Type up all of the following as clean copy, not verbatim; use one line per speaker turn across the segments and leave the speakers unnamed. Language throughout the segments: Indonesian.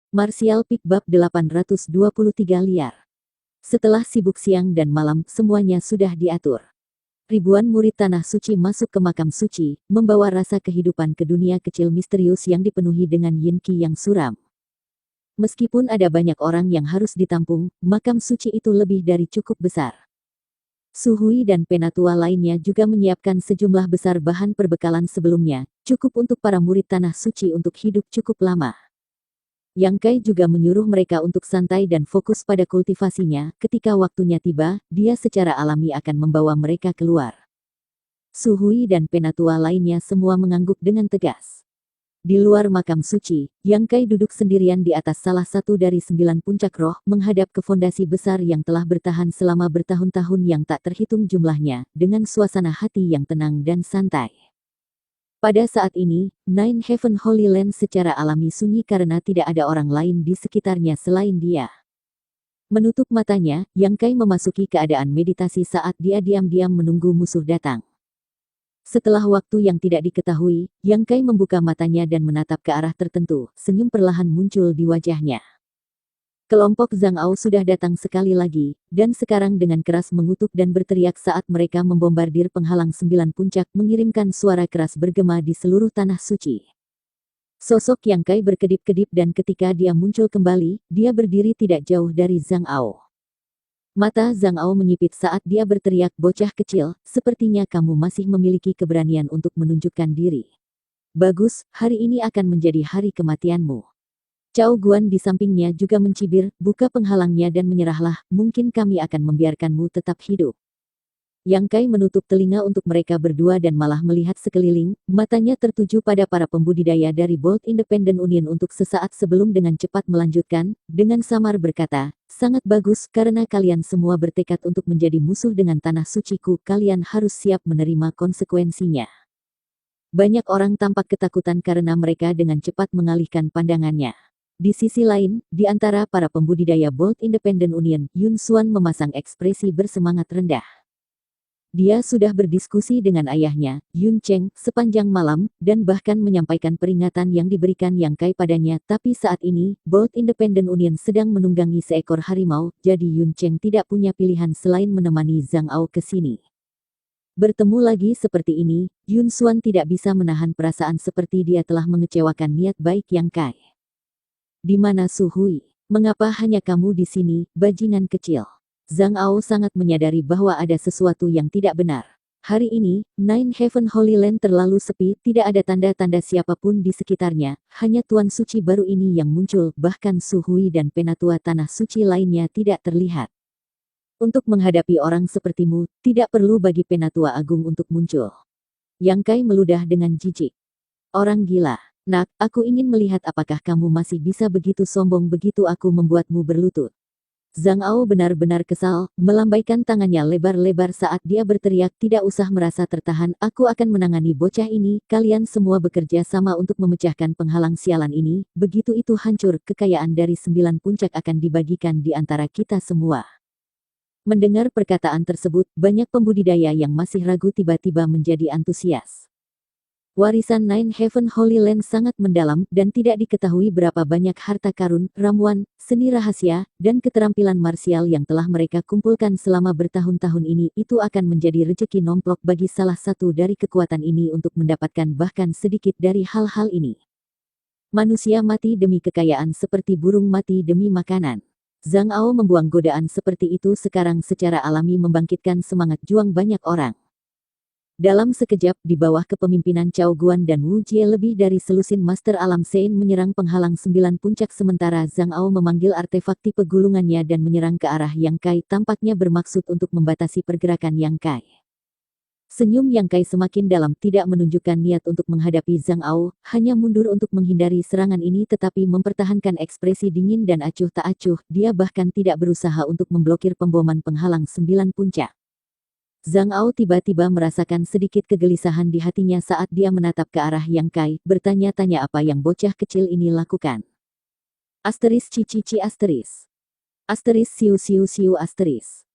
Martial Peak Bab 823 Liar. Setelah sibuk siang dan malam, semuanya sudah diatur. Ribuan murid Tanah Suci masuk ke makam suci, membawa rasa kehidupan ke dunia kecil misterius yang dipenuhi dengan yin qi yang suram. Meskipun ada banyak orang yang harus ditampung, makam suci itu lebih dari cukup besar. Suhui dan penatua lainnya juga menyiapkan sejumlah besar bahan perbekalan sebelumnya, cukup untuk para murid Tanah Suci untuk hidup cukup lama. Yang Kai juga menyuruh mereka untuk santai dan fokus pada kultivasinya. Ketika waktunya tiba, dia secara alami akan membawa mereka keluar. Suhui dan penatua lainnya semua mengangguk dengan tegas. Di luar makam suci, Yang Kai duduk sendirian di atas salah satu dari 9 puncak roh, menghadap ke fondasi besar yang telah bertahan selama bertahun-tahun yang tak terhitung jumlahnya, dengan suasana hati yang tenang dan santai. Pada saat ini, Nine Heaven Holy Land secara alami sunyi karena tidak ada orang lain di sekitarnya selain dia. Menutup matanya, Yang Kai memasuki keadaan meditasi saat dia diam-diam menunggu musuh datang. Setelah waktu yang tidak diketahui, Yang Kai membuka matanya dan menatap ke arah tertentu, senyum perlahan muncul di wajahnya. Kelompok Zhang Ao sudah datang sekali lagi, dan sekarang dengan keras mengutuk dan berteriak saat mereka membombardir penghalang 9 puncak mengirimkan suara keras bergema di seluruh Tanah Suci. Sosok Yang Kai berkedip-kedip dan ketika dia muncul kembali, dia berdiri tidak jauh dari Zhang Ao. Mata Zhang Ao menyipit saat dia berteriak, "Bocah kecil, sepertinya kamu masih memiliki keberanian untuk menunjukkan diri. Bagus, hari ini akan menjadi hari kematianmu." Cao Guan di sampingnya juga mencibir, "Buka penghalangnya dan menyerahlah, mungkin kami akan membiarkanmu tetap hidup." Yang Kai menutup telinga untuk mereka berdua dan malah melihat sekeliling, matanya tertuju pada para pembudidaya dari Bolt Independent Union untuk sesaat sebelum dengan cepat melanjutkan, dengan samar berkata, "Sangat bagus, karena kalian semua bertekad untuk menjadi musuh dengan Tanah Suciku, kalian harus siap menerima konsekuensinya." Banyak orang tampak ketakutan karena mereka dengan cepat mengalihkan pandangannya. Di sisi lain, di antara para pembudidaya Bolt Independent Union, Yun Xuan memasang ekspresi bersemangat rendah. Dia sudah berdiskusi dengan ayahnya, Yun Cheng, sepanjang malam, dan bahkan menyampaikan peringatan yang diberikan Yang Kai padanya, tapi saat ini, Bolt Independent Union sedang menunggangi seekor harimau, jadi Yun Cheng tidak punya pilihan selain menemani Zhang Ao ke sini. Bertemu lagi seperti ini, Yun Xuan tidak bisa menahan perasaan seperti dia telah mengecewakan niat baik Yang Kai. "Di mana Suhui? Mengapa hanya kamu di sini, bajingan kecil?" Zhang Ao sangat menyadari bahwa ada sesuatu yang tidak benar. Hari ini, Nine Heaven Holy Land terlalu sepi, tidak ada tanda-tanda siapapun di sekitarnya, hanya Tuan Suci baru ini yang muncul, bahkan Suhui dan penatua Tanah Suci lainnya tidak terlihat. Untuk menghadapi orang sepertimu, tidak perlu bagi penatua agung untuk muncul. Yang Kai meludah dengan jijik. "Orang gila. Nak, aku ingin melihat apakah kamu masih bisa begitu sombong begitu aku membuatmu berlutut." Zhang Ao benar-benar kesal, melambaikan tangannya lebar-lebar saat dia berteriak, "Tidak usah merasa tertahan, aku akan menangani bocah ini, kalian semua bekerja sama untuk memecahkan penghalang sialan ini, begitu itu hancur, kekayaan dari 9 puncak akan dibagikan di antara kita semua." Mendengar perkataan tersebut, banyak pembudidaya yang masih ragu tiba-tiba menjadi antusias. Warisan Nine Heaven Holy Land sangat mendalam, dan tidak diketahui berapa banyak harta karun, ramuan, seni rahasia, dan keterampilan marsial yang telah mereka kumpulkan selama bertahun-tahun ini. Itu akan menjadi rejeki nomplok bagi salah satu dari kekuatan ini untuk mendapatkan bahkan sedikit dari hal-hal ini. Manusia mati demi kekayaan seperti burung mati demi makanan. Zhang Ao membuang godaan seperti itu sekarang secara alami membangkitkan semangat juang banyak orang. Dalam sekejap, di bawah kepemimpinan Cao Guan dan Wu Jie, lebih dari selusin Master Alam Sein menyerang penghalang 9 puncak sementara Zhang Ao memanggil artefak tipe gulungannya dan menyerang ke arah Yang Kai, tampaknya bermaksud untuk membatasi pergerakan Yang Kai. Senyum Yang Kai semakin dalam, tidak menunjukkan niat untuk menghadapi Zhang Ao, hanya mundur untuk menghindari serangan ini tetapi mempertahankan ekspresi dingin dan acuh tak acuh, dia bahkan tidak berusaha untuk memblokir pemboman penghalang 9 puncak. Zhang Ao tiba-tiba merasakan sedikit kegelisahan di hatinya saat dia menatap ke arah Yang Kai, bertanya-tanya apa yang bocah kecil ini lakukan. Asteris cici asteris. Asteris siu siu siu asteris.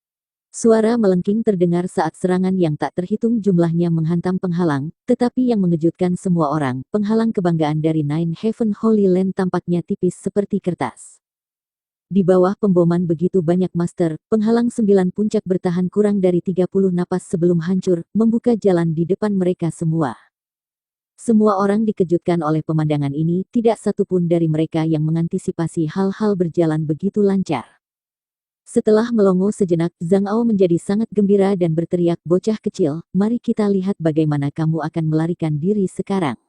Suara melengking terdengar saat serangan yang tak terhitung jumlahnya menghantam penghalang, tetapi yang mengejutkan semua orang, penghalang kebanggaan dari Nine Heaven Holy Land tampaknya tipis seperti kertas. Di bawah pemboman begitu banyak master, penghalang 9 puncak bertahan kurang dari 30 napas sebelum hancur, membuka jalan di depan mereka semua. Semua orang dikejutkan oleh pemandangan ini, tidak satupun dari mereka yang mengantisipasi hal-hal berjalan begitu lancar. Setelah melongo sejenak, Zhang Ao menjadi sangat gembira dan berteriak, "Bocah kecil, mari kita lihat bagaimana kamu akan melarikan diri sekarang."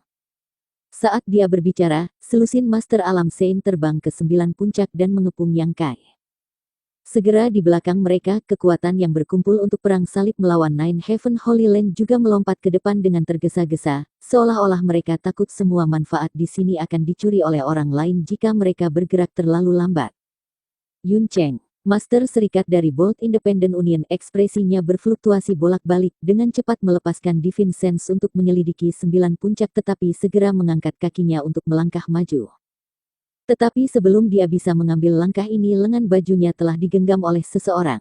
Saat dia berbicara, selusin Master Alam Sein terbang ke 9 puncak dan mengepung Yang Kai. Segera di belakang mereka, kekuatan yang berkumpul untuk perang salib melawan Nine Heaven Holy Land juga melompat ke depan dengan tergesa-gesa, seolah-olah mereka takut semua manfaat di sini akan dicuri oleh orang lain jika mereka bergerak terlalu lambat. Yun Cheng, Master Serikat dari Bold Independent Union, ekspresinya berfluktuasi bolak-balik dengan cepat melepaskan Divine Sense untuk menyelidiki 9 puncak tetapi segera mengangkat kakinya untuk melangkah maju. Tetapi sebelum dia bisa mengambil langkah ini lengan bajunya telah digenggam oleh seseorang.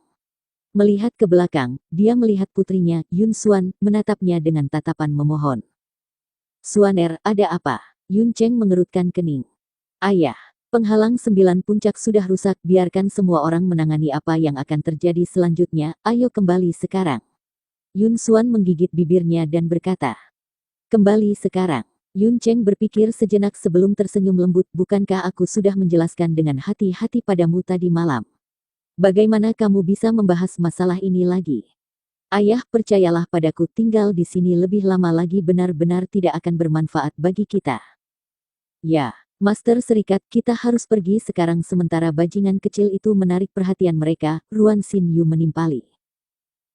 Melihat ke belakang, dia melihat putrinya, Yun Xuan, menatapnya dengan tatapan memohon. "Xuaner, ada apa?" Yun Cheng mengerutkan kening. "Ayah. Penghalang 9 puncak sudah rusak, biarkan semua orang menangani apa yang akan terjadi selanjutnya, ayo kembali sekarang." Yun Xuan menggigit bibirnya dan berkata, "Kembali sekarang." Yun Cheng berpikir sejenak sebelum tersenyum lembut, "Bukankah aku sudah menjelaskan dengan hati-hati padamu tadi malam? Bagaimana kamu bisa membahas masalah ini lagi? Ayah, percayalah padaku, tinggal di sini lebih lama lagi benar-benar tidak akan bermanfaat bagi kita." "Ya. Master Serikat, kita harus pergi sekarang." Sementara bajingan kecil itu menarik perhatian mereka, Ruan Xin Yu menimpali.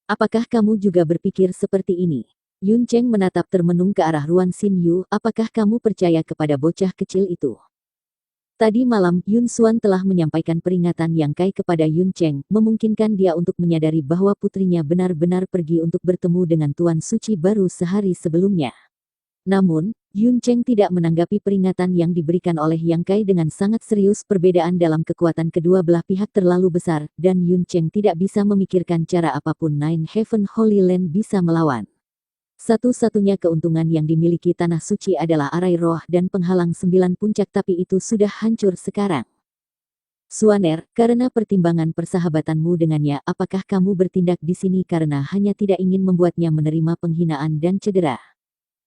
"Apakah kamu juga berpikir seperti ini?" Yun Cheng menatap termenung ke arah Ruan Xin Yu, "Apakah kamu percaya kepada bocah kecil itu?" Tadi malam, Yun Xuan telah menyampaikan peringatan Yang Kai kepada Yun Cheng, memungkinkan dia untuk menyadari bahwa putrinya benar-benar pergi untuk bertemu dengan Tuan Suci baru sehari sebelumnya. Namun, Yun Cheng tidak menanggapi peringatan yang diberikan oleh Yang Kai dengan sangat serius. Perbedaan dalam kekuatan kedua belah pihak terlalu besar, dan Yun Cheng tidak bisa memikirkan cara apapun Nine Heaven Holy Land bisa melawan. Satu-satunya keuntungan yang dimiliki Tanah Suci adalah arai roh dan penghalang 9 puncak, tapi itu sudah hancur sekarang. "Xuaner, karena pertimbangan persahabatanmu dengannya, apakah kamu bertindak di sini karena hanya tidak ingin membuatnya menerima penghinaan dan cedera?"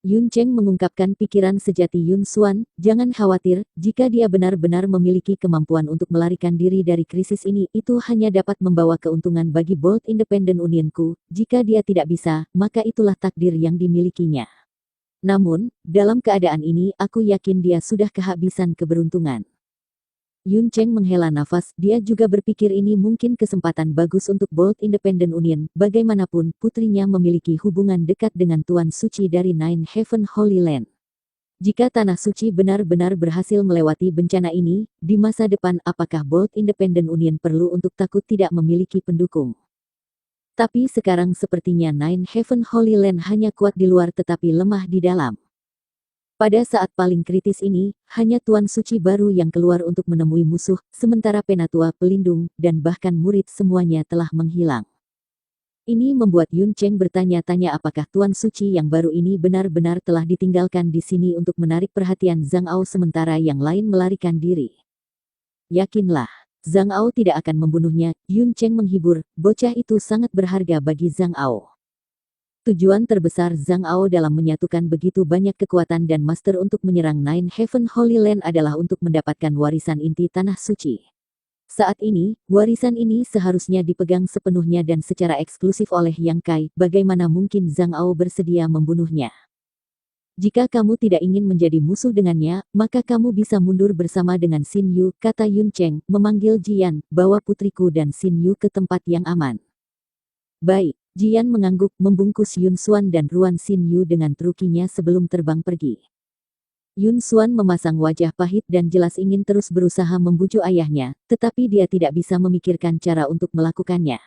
Yun Cheng mengungkapkan pikiran sejati Yun Xuan, "Jangan khawatir, jika dia benar-benar memiliki kemampuan untuk melarikan diri dari krisis ini, itu hanya dapat membawa keuntungan bagi Bold Independent Unionku. Jika dia tidak bisa, maka itulah takdir yang dimilikinya. Namun, dalam keadaan ini, aku yakin dia sudah kehabisan keberuntungan." Yun Cheng menghela nafas, dia juga berpikir ini mungkin kesempatan bagus untuk Bold Independent Union. Bagaimanapun, putrinya memiliki hubungan dekat dengan Tuan Suci dari Nine Heaven Holy Land. Jika Tanah Suci benar-benar berhasil melewati bencana ini, di masa depan apakah Bold Independent Union perlu untuk takut tidak memiliki pendukung? Tapi sekarang sepertinya Nine Heaven Holy Land hanya kuat di luar tetapi lemah di dalam. Pada saat paling kritis ini, hanya Tuan Suci baru yang keluar untuk menemui musuh, sementara Penatua, pelindung, dan bahkan murid semuanya telah menghilang. Ini membuat Yun Cheng bertanya-tanya apakah Tuan Suci yang baru ini benar-benar telah ditinggalkan di sini untuk menarik perhatian Zhang Ao sementara yang lain melarikan diri. "Yakinlah, Zhang Ao tidak akan membunuhnya." Yun Cheng menghibur, "Bocah itu sangat berharga bagi Zhang Ao." Tujuan terbesar Zhang Ao dalam menyatukan begitu banyak kekuatan dan master untuk menyerang Nine Heaven Holy Land adalah untuk mendapatkan warisan inti Tanah Suci. Saat ini, warisan ini seharusnya dipegang sepenuhnya dan secara eksklusif oleh Yang Kai. Bagaimana mungkin Zhang Ao bersedia membunuhnya? "Jika kamu tidak ingin menjadi musuh dengannya, maka kamu bisa mundur bersama dengan Xin Yu," kata Yun Cheng, memanggil Jian, "Bawa putriku dan Xin Yu ke tempat yang aman." "Baik." Jian mengangguk, membungkus Yun Xuan dan Ruan Xin Yu dengan trukinya sebelum terbang pergi. Yun Xuan memasang wajah pahit dan jelas ingin terus berusaha membujuk ayahnya, tetapi dia tidak bisa memikirkan cara untuk melakukannya.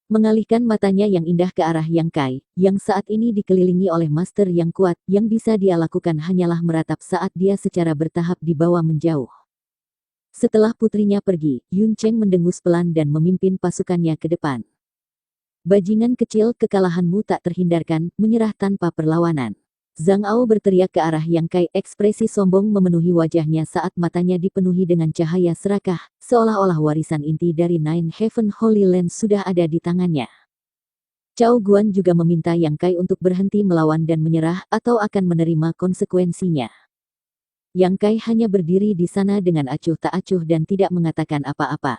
Mengalihkan matanya yang indah ke arah Yang Kai, yang saat ini dikelilingi oleh master yang kuat, yang bisa dia lakukan hanyalah meratap saat dia secara bertahap dibawa menjauh. Setelah putrinya pergi, Yun Cheng mendengus pelan dan memimpin pasukannya ke depan. Bajingan kecil, kekalahanmu tak terhindarkan, menyerah tanpa perlawanan. Zhang Ao berteriak ke arah Yang Kai, ekspresi sombong memenuhi wajahnya saat matanya dipenuhi dengan cahaya serakah, seolah-olah warisan inti dari Nine Heaven Holy Land sudah ada di tangannya. Cao Guan juga meminta Yang Kai untuk berhenti melawan dan menyerah atau akan menerima konsekuensinya. Yang Kai hanya berdiri di sana dengan acuh tak acuh dan tidak mengatakan apa-apa.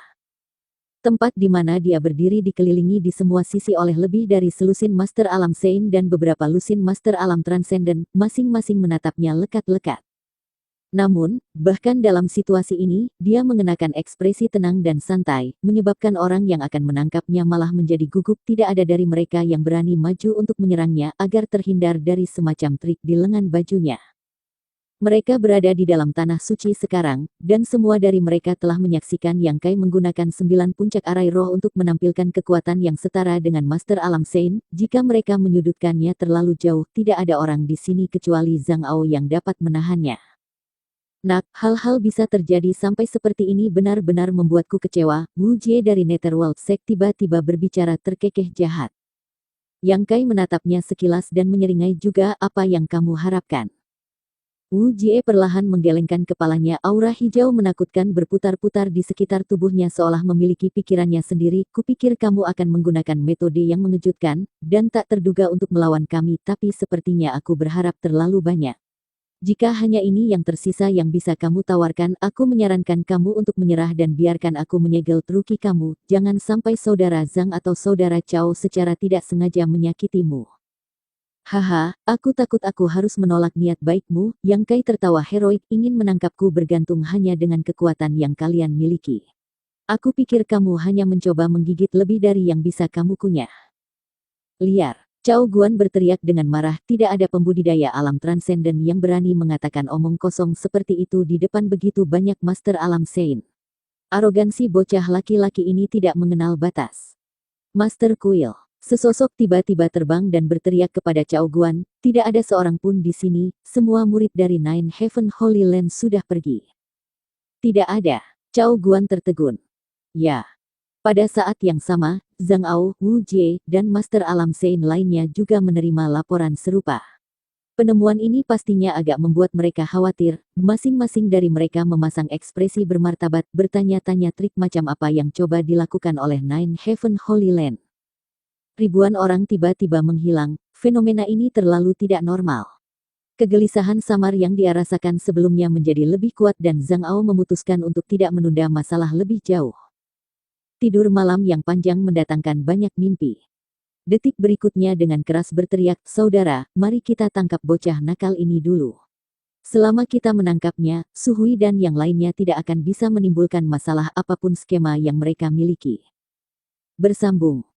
Tempat di mana dia berdiri dikelilingi di semua sisi oleh lebih dari selusin Master Alam Sein dan beberapa lusin Master Alam Transcendent, masing-masing menatapnya lekat-lekat. Namun, bahkan dalam situasi ini, dia mengenakan ekspresi tenang dan santai, menyebabkan orang yang akan menangkapnya malah menjadi gugup. Tidak ada dari mereka yang berani maju untuk menyerangnya agar terhindar dari semacam trik di lengan bajunya. Mereka berada di dalam tanah suci sekarang, dan semua dari mereka telah menyaksikan Yang Kai menggunakan 9 puncak arai roh untuk menampilkan kekuatan yang setara dengan Master Alam Sein. Jika mereka menyudutkannya terlalu jauh, tidak ada orang di sini kecuali Zhang Ao yang dapat menahannya. Nak, hal-hal bisa terjadi sampai seperti ini benar-benar membuatku kecewa. Wu Jie dari Netherworld Sect tiba-tiba berbicara terkekeh jahat. Yang Kai menatapnya sekilas dan menyeringai juga, apa yang kamu harapkan? Wu Jie perlahan menggelengkan kepalanya, aura hijau menakutkan berputar-putar di sekitar tubuhnya seolah memiliki pikirannya sendiri. Kupikir kamu akan menggunakan metode yang mengejutkan, dan tak terduga untuk melawan kami, tapi sepertinya aku berharap terlalu banyak. Jika hanya ini yang tersisa yang bisa kamu tawarkan, aku menyarankan kamu untuk menyerah dan biarkan aku menyegel truki kamu. Jangan sampai saudara Zhang atau saudara Cao secara tidak sengaja menyakitimu. Haha, aku takut aku harus menolak niat baikmu. Yang Kai tertawa heroik, ingin menangkapku bergantung hanya dengan kekuatan yang kalian miliki. Aku pikir kamu hanya mencoba menggigit lebih dari yang bisa kamu kunyah. Liar. Cao Guan berteriak dengan marah, tidak ada pembudidaya alam transenden yang berani mengatakan omong kosong seperti itu di depan begitu banyak Master Alam Sein. Arogansi bocah laki-laki ini tidak mengenal batas. Master Kuil. Sesosok tiba-tiba terbang dan berteriak kepada Cao Guan, tidak ada seorang pun di sini, semua murid dari Nine Heaven Holy Land sudah pergi. Tidak ada. Cao Guan tertegun. Ya. Pada saat yang sama, Zhang Ao, Wu Jie, dan Master Alam Sein lainnya juga menerima laporan serupa. Penemuan ini pastinya agak membuat mereka khawatir, masing-masing dari mereka memasang ekspresi bermartabat, bertanya-tanya trik macam apa yang coba dilakukan oleh Nine Heaven Holy Land. Ribuan orang tiba-tiba menghilang, fenomena ini terlalu tidak normal. Kegelisahan samar yang dia rasakan sebelumnya menjadi lebih kuat dan Zhang Ao memutuskan untuk tidak menunda masalah lebih jauh. Tidur malam yang panjang mendatangkan banyak mimpi. Detik berikutnya dengan keras berteriak, saudara, mari kita tangkap bocah nakal ini dulu. Selama kita menangkapnya, Suhui dan yang lainnya tidak akan bisa menimbulkan masalah apapun skema yang mereka miliki. Bersambung.